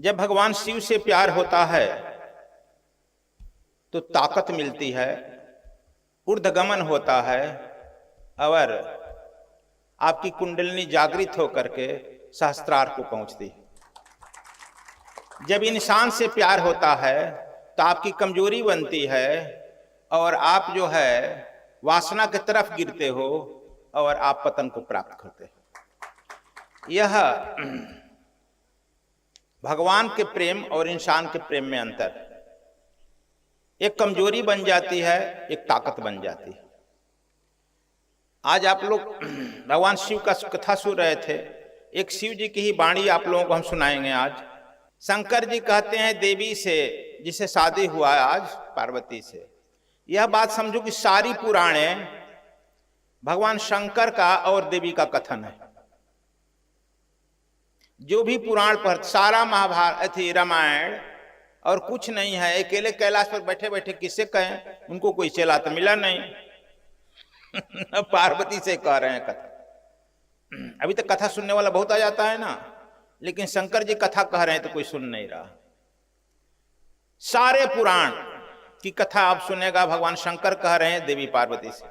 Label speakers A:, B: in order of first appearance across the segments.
A: जब भगवान शिव से प्यार होता है तो ताकत मिलती है, ऊर्ध्वगमन होता है और आपकी कुंडलिनी जागृत होकर के सहस्त्रार को पहुंचती है। जब इंसान से प्यार होता है तो आपकी कमजोरी बनती है और आप जो है वासना की तरफ गिरते हो और आप पतन को प्राप्त करते हो। यह भगवान के प्रेम और इंसान के प्रेम में अंतर, एक कमजोरी बन जाती है, एक ताकत बन जाती है। आज आप लोग भगवान शिव का कथा सुन रहे थे, एक शिव जी की ही वाणी आप लोगों को हम सुनाएंगे आज। शंकर जी कहते हैं देवी से जिसे शादी हुआ आज पार्वती से, यह बात समझो कि सारी पुराणे भगवान शंकर का और देवी का कथन है। जो भी पुराण पर सारा महाभारत रामायण और कुछ नहीं है, अकेले कैलाश पर बैठे बैठे किससे कहें, उनको कोई चेला तो मिला नहीं पार्वती से कह रहे हैं कथा। अभी तक कथा सुनने वाला बहुत आ जाता है ना, लेकिन शंकर जी कथा कह रहे हैं तो कोई सुन नहीं रहा। सारे पुराण की कथा आप सुनेगा भगवान शंकर कह रहे हैं देवी पार्वती से,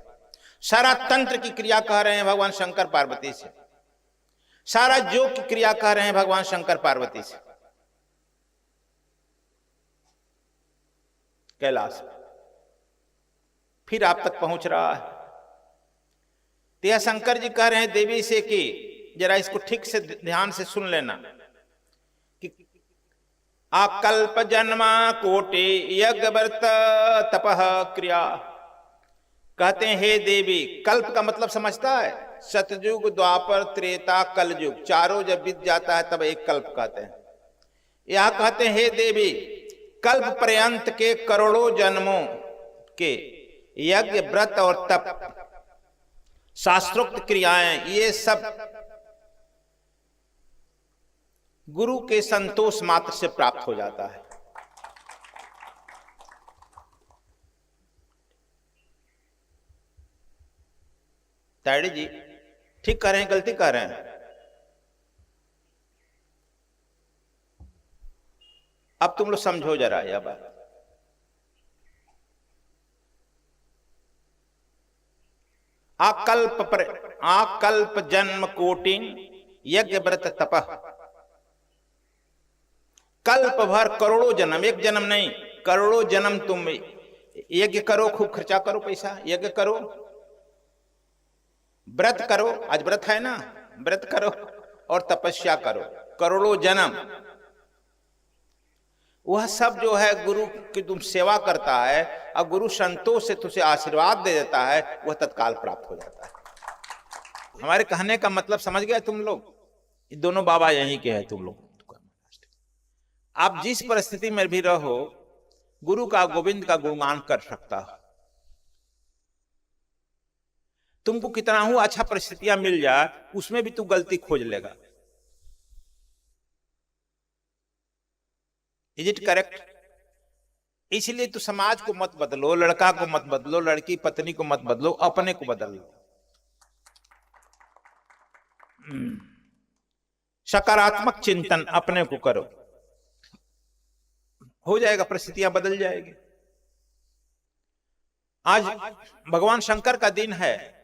A: सारा तंत्र की क्रिया कह रहे हैं भगवान शंकर पार्वती से, सारा योग की क्रिया कह रहे हैं भगवान शंकर पार्वती से। कैलाश फिर आप तक पहुंच रहा है। तो यह शंकर जी कह रहे हैं देवी से कि जरा इसको ठीक से ध्यान से सुन लेना कि आकल्प जन्मा कोटि यज्ञ व्रत तपः क्रिया। कहते हैं हे देवी, कल्प का मतलब समझता है, सतयुग द्वापर त्रेता कलयुग, चारों जब बीत जाता है तब एक कल्प कहते हैं। यह कहते हैं हे देवी, कल्प पर्यंत के करोड़ों जन्मों के यज्ञ व्रत और तप शास्त्रोक्त क्रियाएं, ये सब गुरु के संतोष मात्र से प्राप्त हो जाता है। ताड़ी जी ठीक कह रहे हैं, गलती कह रहे हैं? अब तुम लोग समझो जरा यह बात। आकल्प जन्म कोटि यज्ञ व्रत तपः, कल्प भर करोड़ों जन्म, एक जन्म नहीं करोड़ों जन्म तुम यज्ञ करो, खूब खर्चा करो पैसा, यज्ञ करो, व्रत करो, आज व्रत है ना, व्रत करो और तपस्या करो, करोड़ों जन्म। वह सब जो है गुरु की तुम सेवा करता है और गुरु संतोष से तुझे आशीर्वाद दे देता है, वह तत्काल प्राप्त हो जाता है। हमारे कहने का मतलब समझ गए तुम लोग? ये दोनों बाबा यहीं के हैं तुम लोग। आप जिस परिस्थिति में भी रहो, गुरु का गोविंद का गुणगान कर सकता हो। तुमको कितना ही अच्छा परिस्थितियां मिल जाए, उसमें भी तू गलती खोज लेगा। Is it correct? इसलिए तू समाज को मत बदलो, लड़का को मत बदलो, लड़की पत्नी को मत बदलो, अपने को बदल लो। सकारात्मक चिंतन अपने को करो, हो जाएगा, परिस्थितियां बदल जाएगी। आज भगवान शंकर का दिन है।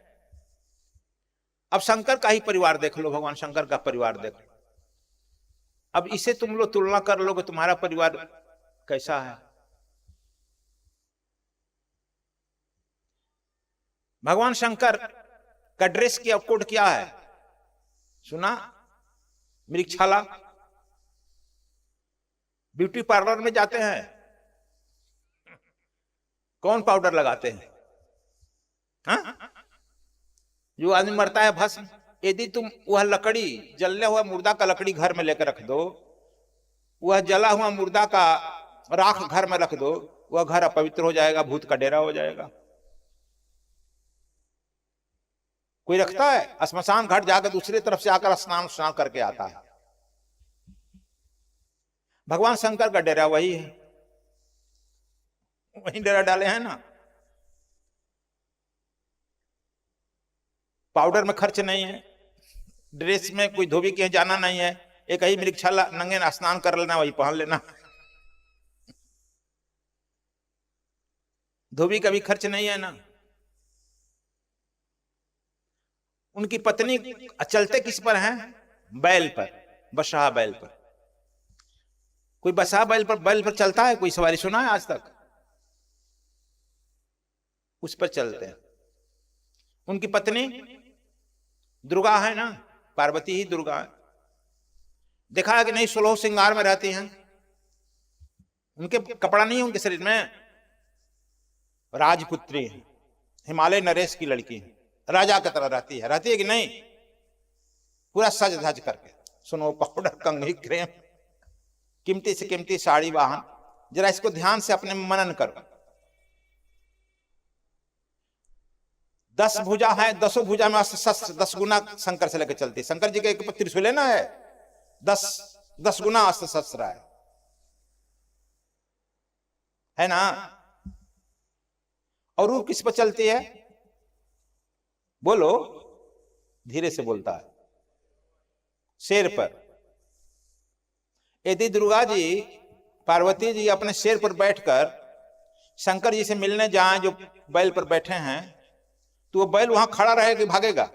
A: अब शंकर का ही परिवार देख लो, भगवान शंकर का परिवार देख लो। अब इसे तुम लोग तुलना कर लोगे, तुम्हारा परिवार कैसा है। भगवान शंकर का ड्रेस की कोड क्या है सुना? मृगशाला, ब्यूटी पार्लर में जाते हैं, कौन पाउडर लगाते हैं? हाँ? जो आदमी मरता है भस्म, यदि तुम वह लकड़ी, जलने हुआ मुर्दा का लकड़ी घर में लेकर रख दो, वह जला हुआ मुर्दा का राख घर में रख दो, वह घर अपवित्र हो जाएगा, भूत का डेरा हो जाएगा। कोई रखता है? श्मशान घाट जाकर दूसरी तरफ से आकर स्नान करके आता है। भगवान शंकर का डेरा वही है, वही डेरा डाले हैं ना। पाउडर में खर्च नहीं है, ड्रेस में कोई धोबी के जाना नहीं है, एक ही मृक्षा नंगे स्नान कर लेना, वही पहन लेना। धोबी का भी खर्च नहीं है ना। उनकी पत्नी चलते किस पर हैं? बैल पर, बसहा बैल पर। कोई बसहा बैल पर चलता है? कोई सवारी सुना है आज तक? उस पर चलते हैं। उनकी पत्नी दुर्गा है ना, पार्वती ही दुर्गा है। देखा है कि नहीं, 16 श्रृंगार में रहती हैं। उनके कपड़ा नहीं है उनके शरीर में। राजपुत्री है, हिमालय नरेश की लड़की है, राजा की तरह रहती है कि नहीं? पूरा सज धज करके, सुनो, पाउडर, कंघी, क्रीम, कीमती से कीमती साड़ी, वाहन। जरा इसको ध्यान से अपने मनन करो। 10 भुजा है, 10 भुजा में शस्त्र 10 गुना शंकर से लेकर चलती। शंकर जी का एक त्रिशूल है ना, है 10 गुना अस्त्र शस्त्र है ना। और वो किस पर चलती है? बोलो, धीरे से बोलता है। शेर पर। यदि दुर्गा जी, पार्वती जी अपने शेर पर बैठकर शंकर जी से मिलने जाएं, जो बैल पर बैठे हैं, तो वो बैल वहां खड़ा रहेगा कि भागेगा?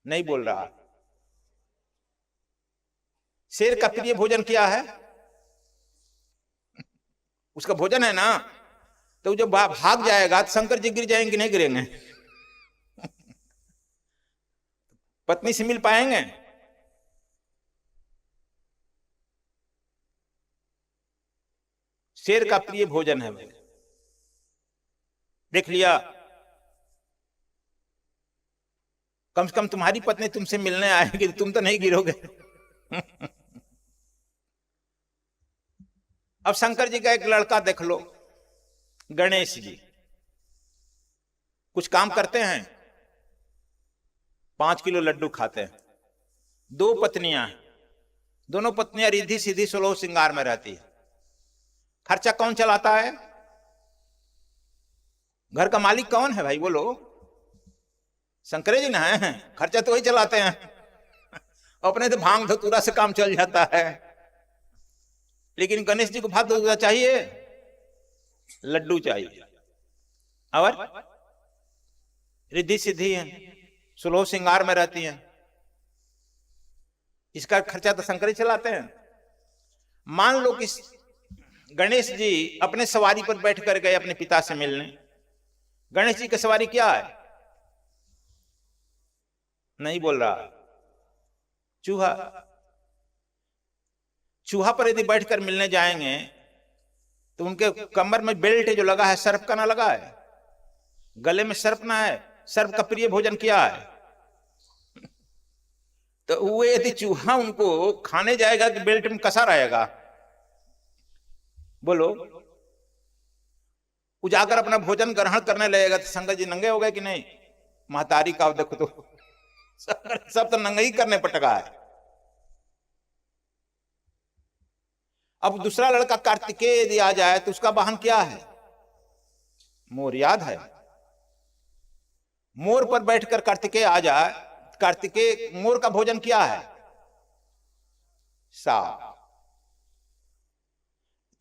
A: नहीं बोल रहा। शेर का प्रिय भोजन क्या है? उसका भोजन है ना। तो जब भाग जाएगा तो शंकर जी गिर जाएंगे, नहीं गिरेंगे? पत्नी से मिल पाएंगे? शेर का प्रिय भोजन है। देख लिया। कम से कम तुम्हारी पत्नी तुमसे मिलने आएगी, तुम तो नहीं गिरोगे। अब शंकर जी का एक लड़का देख लो, गणेश जी। कुछ काम करते हैं, 5 किलो लड्डू खाते हैं। 2 पत्नियां हैं, दोनों पत्नियां रिद्धि सीधी 16 श्रृंगार में रहती है। खर्चा कौन चलाता है? घर का मालिक कौन है भाई? बोलो। शंकर जी ना है, खर्चा तो वही चलाते हैं। अपने तो भांग धतूरा से काम चल जाता है, लेकिन गणेश जी को भात धतूरा चाहिए, लड्डू चाहिए। और रिद्धि सिद्धि है, 16 श्रृंगार में रहती हैं। इसका खर्चा तो शंकर ही चलाते हैं। मान लो कि गणेश जी अपने सवारी पर बैठ कर गए अपने पिता से मिलने। गणेश जी की सवारी क्या है? नहीं बोल रहा। चूहा। चूहा पर यदि बैठकर मिलने जाएंगे तो उनके कमर में बेल्ट जो लगा है, सर्प का ना लगा है, गले में सर्प ना है। सर्प का प्रिय भोजन क्या है? तो वो यदि चूहा उनको खाने जाएगा कि बेल्ट में कसा रहेगा? बोलो। उजागर अपना भोजन ग्रहण करने लगेगा तो शंकर जी नंगे हो गए कि नहीं? महतारी का देखो तो सब तो नंगे ही करने पर टका है। अब दूसरा लड़का कार्तिकेय यदि आ जाए तो उसका वाहन क्या है? मोर। याद है? मोर पर बैठकर कार्तिकेय आ जाए, कार्तिकेय मोर का भोजन क्या है? सांप।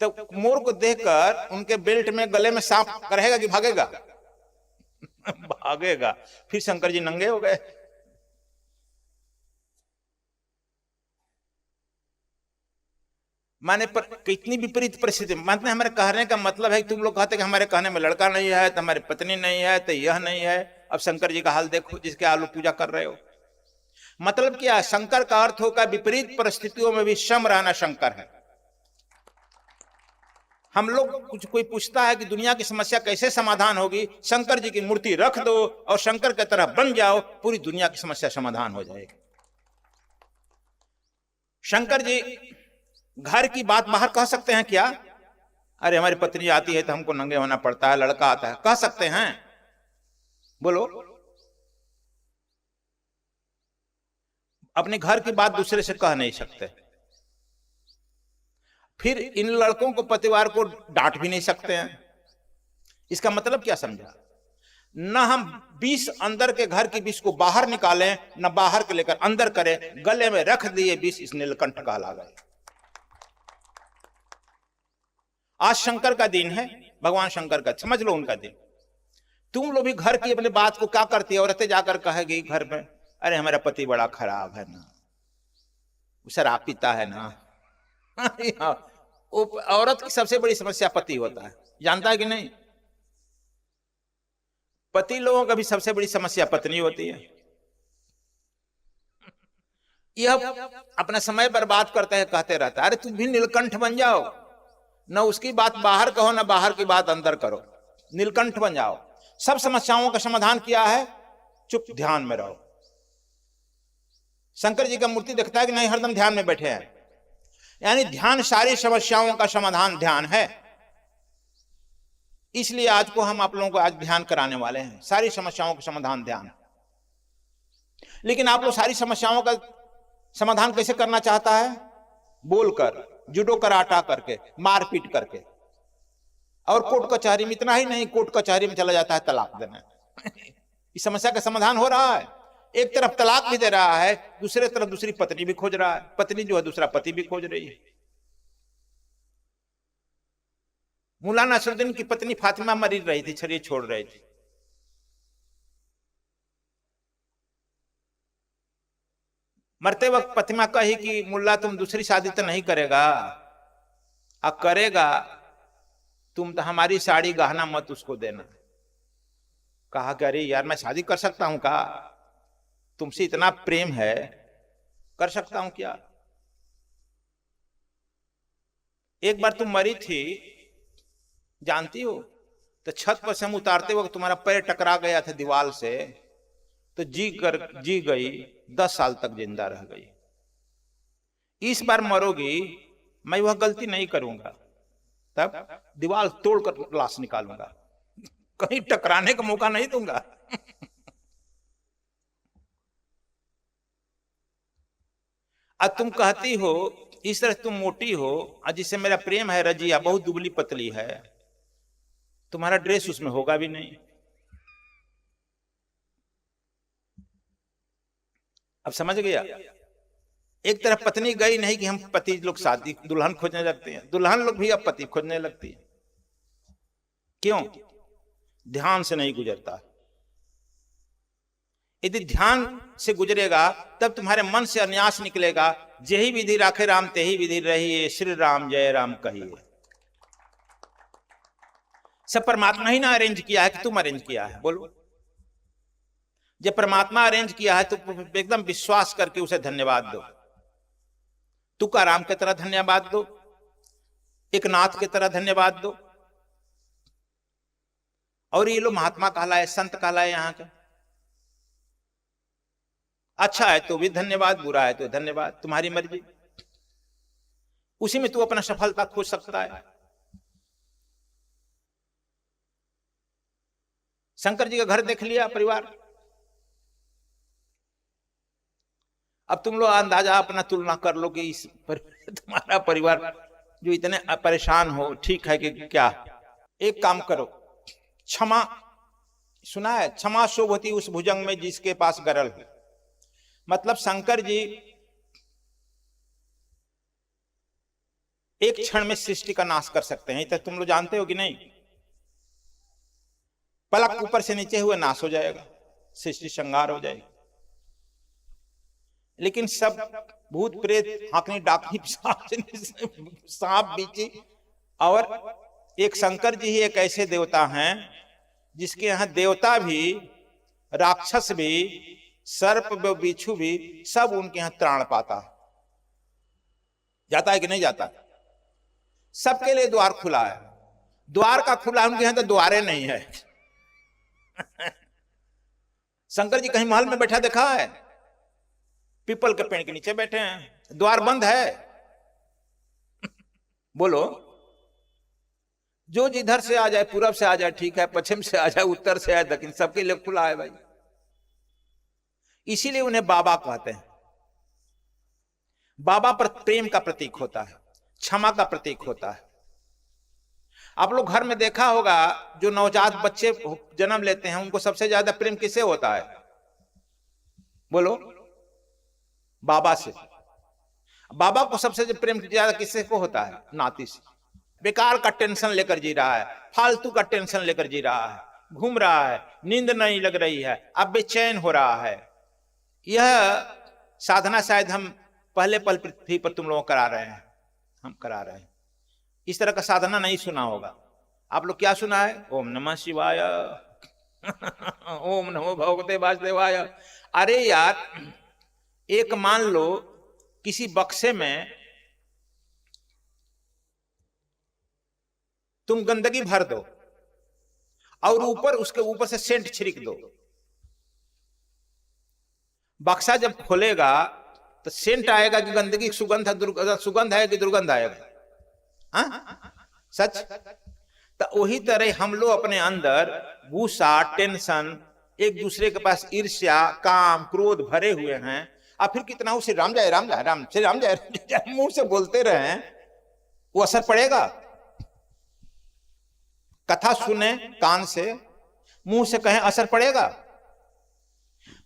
A: तो मोर को देखकर उनके बेल्ट में गले में सांप रहेगा कि भागेगा? भागेगा। फिर शंकर जी नंगे हो गए। माने पर कितनी विपरीत परिस्थिति। मतलब हमारे कहने का मतलब है कि तुम लोग कहते कि हमारे कहने में लड़का नहीं है, तो हमारी पत्नी नहीं है, तो यह नहीं है। अब शंकर जी का हाल देखो, जिसके आलू पूजा कर रहे हो। मतलब क्या? शंकर का अर्थ होगा विपरीत परिस्थितियों में भी सम रहना शंकर है। हम लोग कुछ कोई पूछता है कि दुनिया की समस्या कैसे समाधान होगी? शंकर जी की मूर्ति रख दो और शंकर की तरह बन जाओ, पूरी दुनिया की समस्या समाधान हो जाएगी। शंकर जी घर की बात बाहर कह सकते हैं क्या? अरे हमारी पत्नी आती है तो हमको नंगे होना पड़ता है, लड़का आता है, कह सकते हैं? बोलो। अपने घर की बात दूसरे से कह नहीं सकते। फिर इन लड़कों को, पतिवार को डांट भी नहीं सकते हैं। इसका मतलब क्या समझा? न हम विष अंदर के घर की विष को बाहर निकालें, न बाहर के लेकर अंदर करें, गले में रख दिए विष, इस नीलकंठ कहला गए। आज शंकर का दिन है, भगवान शंकर का, समझ लो उनका दिन। तुम लोग भी घर की अपने बात को क्या करती है, औरतें जाकर कहेगी घर में, अरे हमारा पति बड़ा खराब है ना, शराब पीता है ना। औरत की सबसे बड़ी समस्या पति होता है, जानता है कि नहीं? पति लोगों का भी सबसे बड़ी समस्या पत्नी होती है। यह अपना समय बर्बाद करते हैं, कहते रहता है अरे तुम भी नीलकंठ बन जाओ, न उसकी बात बाहर कहो न बाहर की बात अंदर करो, नीलकंठ बन जाओ। सब समस्याओं का समाधान किया है, चुप ध्यान में रहो। शंकर जी का मूर्ति दिखता है कि नहीं, हरदम ध्यान में बैठे हैं। यानी ध्यान सारी समस्याओं का समाधान ध्यान है। इसलिए आज को हम आप लोगों को आज ध्यान कराने वाले हैं, सारी समस्याओं का समाधान ध्यान। लेकिन आप लोग सारी समस्याओं का समाधान कैसे करना चाहता है? बोलकर, जुडो कराटा करके, मारपीट करके, और कोर्ट कचहरी में। इतना ही नहीं, कोर्ट कचहरी में चला जाता है तलाक देने। इस समस्या का समाधान हो रहा है। एक तरफ तलाक भी दे रहा है, दूसरे तरफ दूसरी पत्नी भी खोज रहा है, पत्नी जो है दूसरा पति भी खोज रही है। मुल्ला नसरुद्दीन की पत्नी फातिमा मरी रही थी, शरीर छोड़ रही थी। मरते वक्त फातिमा कही कि मुल्ला तुम दूसरी शादी तो नहीं करेगा, अब करेगा तुम तो हमारी साड़ी गहना मत उसको देना। कहा कि अरे यार मैं शादी कर सकता हूं, कहा तुमसे इतना प्रेम है, कर सकता हूं क्या? एक बार तुम मरी थी, जानती हो, तो छत पर से हम उतारते वक्त तुम्हारा पैर टकरा गया था दीवार से, तो जी गई, 10 साल तक जिंदा रह गई। इस बार मरोगी, मैं वह गलती नहीं करूंगा, तब दीवार तोड़कर लाश निकालूंगा, कहीं टकराने का मौका नहीं दूंगा। अब तुम कहती हो इस तरह तुम मोटी हो, जिससे मेरा प्रेम है रजिया बहुत दुबली पतली है, तुम्हारा ड्रेस उसमें होगा भी नहीं। अब समझ गया? एक तरफ पत्नी गई नहीं कि हम पति लोग शादी दुल्हन खोजने लगते हैं, दुल्हन लोग भी अब पति खोजने लगती है। क्यों? ध्यान से नहीं गुजरता। यदि ध्यान से गुजरेगा तब तुम्हारे मन से अन्यास निकलेगा, जेहि विधि राखे राम तेहि विधि रहिए, श्री राम जय राम कहिए। सब परमात्मा ही ना अरेंज किया है कि तुम अरेंज किया है? बोलो, जब परमात्मा अरेंज किया है तो एकदम विश्वास करके उसे धन्यवाद दो। तुकाराम की तरह धन्यवाद दो, एक नाथ की तरह धन्यवाद दो। और ये लोग महात्मा कहलाए, संत कहलाए यहां के। अच्छा है तो भी धन्यवाद, बुरा है तो धन्यवाद, तुम्हारी मर्जी। उसी में तू अपना सफलता खोज सकता है। शंकर जी का घर देख लिया, परिवार। अब तुम लोग अंदाजा अपना तुलना कर लो कि इस तुम्हारा परिवार जो इतने परेशान हो, ठीक है कि क्या? एक काम करो, क्षमा, सुना है, क्षमा शोभती उस भुजंग में जिसके पास गरल है। मतलब शंकर जी एक क्षण में सृष्टि का नाश कर सकते हैं, तो तुम लोग जानते हो कि नहीं? पलक ऊपर से नीचे हुए नाश हो जाएगा, सृष्टि श्रृंगार हो जाएगी। लेकिन सब भूत प्रेत हाकनी डाकनी सांप बीची, और एक शंकर जी ही एक ऐसे देवता हैं जिसके यहां देवता भी, राक्षस भी, सर्प बिच्छू भी, सब उनके यहां त्राण पाता। जाता है कि नहीं जाता? सबके लिए द्वार खुला है। द्वार का खुला, उनके यहां तो द्वारे नहीं है। शंकर जी कहीं महल में बैठा देखा है? पीपल के पेड़ के नीचे बैठे हैं, द्वार बंद है। बोलो, जो जिधर से आ जाए, पूरब से आ जाए ठीक है, पश्चिम से आ जाए, उत्तर से आए, दक्षिण, सबके लिए खुला है भाई। इसीलिए उन्हें बाबा कहते हैं। बाबा पर प्रेम का प्रतीक होता है, क्षमा का प्रतीक होता है। आप लोग घर में देखा होगा, जो नवजात बच्चे जन्म लेते हैं उनको सबसे ज्यादा प्रेम किससे होता है? बोलो। बाबा से। बाबा को सबसे प्रेम ज्यादा किससे को होता है? नाती से। बेकार का टेंशन लेकर जी रहा है, फालतू का टेंशन लेकर जी रहा है, घूम रहा है, नींद नहीं लग रही है, अब बेचैन हो रहा है। यह साधना शायद हम पहले पल पृथ्वी पर तुम लोग करा रहे हैं, हम करा रहे हैं। इस तरह का साधना नहीं सुना होगा आप लोग। क्या सुना है? ओम नमः शिवाय, ओम नमो भगवते वासुदेवाय। अरे यार, एक मान लो किसी बक्से में तुम गंदगी भर दो और ऊपर उसके ऊपर से सेंट छिड़क दो। बक्सा जब खोलेगा तो सेंट आएगा कि गंदगी सुगंध है कि दुर्गंध आएगा? हाँ, सच। तो वही तरह हम लोग अपने अंदर गुस्सा, टेंशन, एक दूसरे के पास ईर्ष्या, काम, क्रोध भरे हुए हैं। और फिर कितना उसे राम जाए राम जाए राम से राम जाए मुंह से बोलते रहे, वो असर पड़ेगा? कथा सुने कान से, मुंह से कहें, असर पड़ेगा?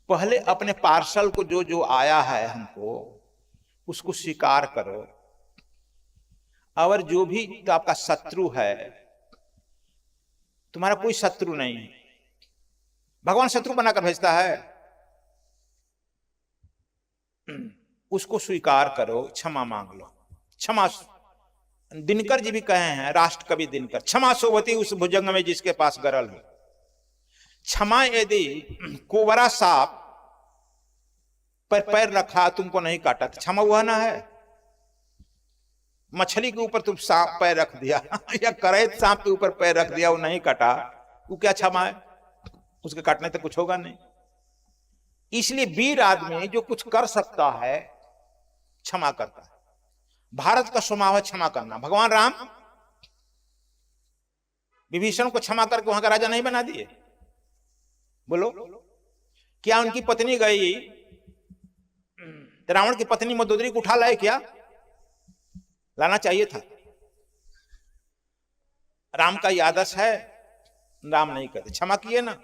A: पहले अपने पार्सल को जो जो आया है हमको, उसको स्वीकार करो। और जो भी तो आपका शत्रु है, तुम्हारा कोई शत्रु नहीं है, भगवान शत्रु बनाकर भेजता है। उसको स्वीकार करो, क्षमा मांग लो। क्षमा, दिनकर जी भी कहे हैं, राष्ट्र कवि दिनकर, क्षमा सोवती उस भुजंग में जिसके पास गरल हो। क्षमा यदि कोबरा सांप पर पैर रखा, तुमको नहीं काटा, तो क्षमा हुआ ना है। मछली के ऊपर तुम सांप पैर रख दिया या करैत सांप के ऊपर पैर रख दिया, वो नहीं काटा, वो क्या क्षमा है? उसके काटने तक कुछ होगा नहीं। इसलिए वीर आदमी जो कुछ कर सकता है, क्षमा करता है। भारत का स्वभाव है क्षमा करना। भगवान राम विभीषण को क्षमा करके वहां का राजा नहीं बना दिए? बोलो। क्या उनकी पत्नी गई, रावण की पत्नी मंदोदरी को उठा लाए? क्या लाना चाहिए था? राम का यह आदर्श है, राम नहीं करते, क्षमा किए ना।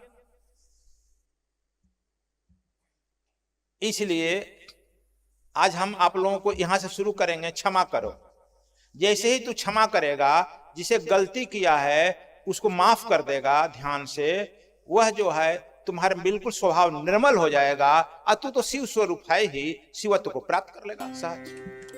A: इसलिए आज हम आप लोगों को यहां से शुरू करेंगे, क्षमा करो। जैसे ही तू क्षमा करेगा, जिसे गलती किया है उसको माफ कर देगा ध्यान से, वह जो है तुम्हारे बिल्कुल स्वभाव निर्मल हो जाएगा। और तू तो शिव स्वरूप है ही, शिवत्व को प्राप्त कर लेगा सहज।